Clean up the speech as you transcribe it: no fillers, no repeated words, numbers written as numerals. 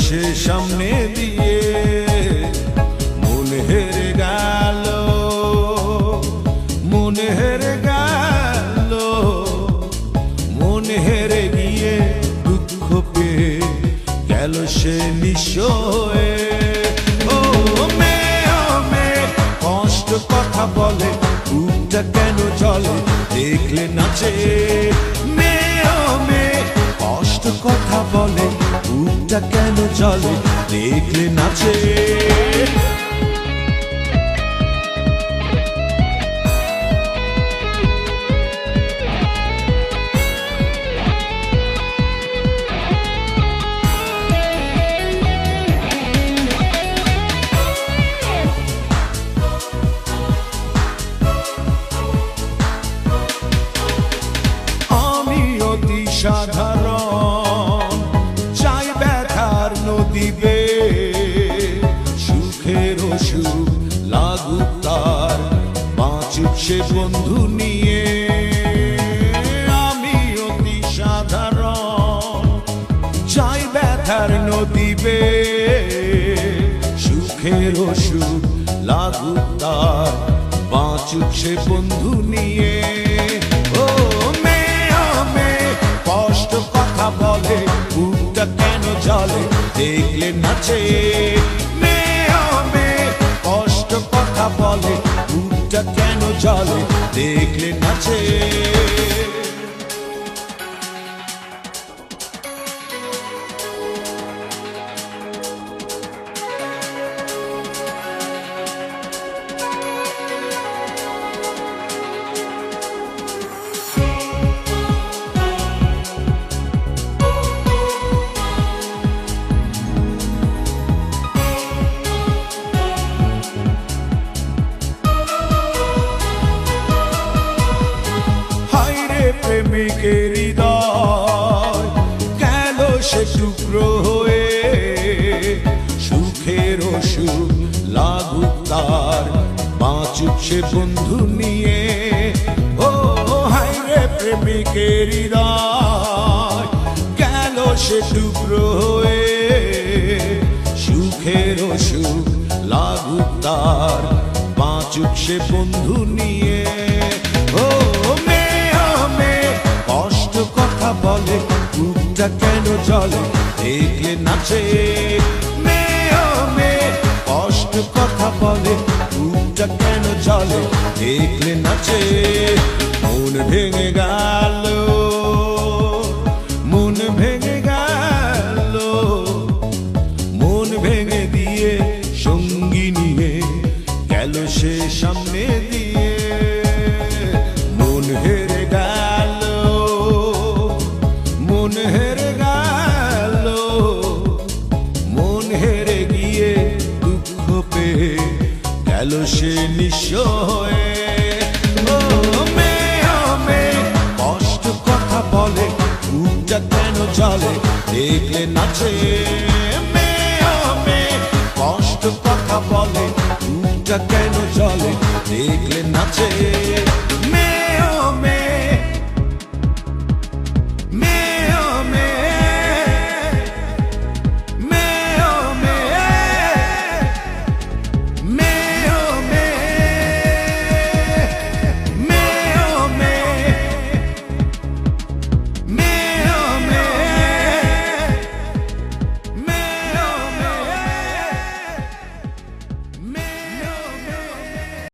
সে সামনে দিয়ে, মন হেরে গেল, মন হেরে গেল, মন হেরে গিয়ে দুঃখ পেয়ে গেল সে নিঃস্ব হয়ে। ও মেয়ে কষ্ট কথা বলে, বুকটা কেন চলে দেখলে নাচে। মেয়ে কষ্ট কথা বলে, বুকটা কেন চলে দেখলে নাচে। সাধারণ চাই ব্যথার নদী বে, সুখের সুখ লাগুক তার, বাঁচুক সে বন্ধু নিয়ে। আমি অতি সাধারণ চাই ব্যথার নদী বে, সুখের সুখ লাগুক তার, বাঁচুক সে বন্ধু নিয়ে। ও কষ্ট কথা বলে, বুকটা কেন চলে দেখলে নাচে। মেয়ে কষ্ট কথা বলে, বুকটা কেন চলে দেখলে নাচে। প্রেমিকের হৃদয় গেল সে টুকরো হয়ে, সুখের সুখ লাগুক তার, বাঁচুক সে বন্ধু নিয়ে। ও হায় রে প্রেমিকের হৃদয় গেল সে টুকরো হয়ে, সুখের সুখ লাগুক তার, বাঁচুক সে বন্ধু নিয়ে। ও কষ্ট কথা বলে, বুকটা কেন চলে দেখলে নাচে। মেয়ে কষ্ট কথা বলে, বুকটা কেন চলে দেখলে নাচে। মন ভেঙে গেল, মন ভেঙে গেল, মন ভেঙে দিয়ে সঙ্গী নিয়ে গেল সে সামনে দিয়ে। মন হেরে গেল, মন হেরে গেল, মন হেরে গিয়ে দুঃখ পেয়ে গেল সে নিঃস্ব হয়ে। ও মেয়ে কষ্ট কথা বলে, বুকটা কেন চলে দেখলে নাচে। মেয়ে কষ্ট কথা বলে, বুকটা কেন চলে দেখলে নাচে।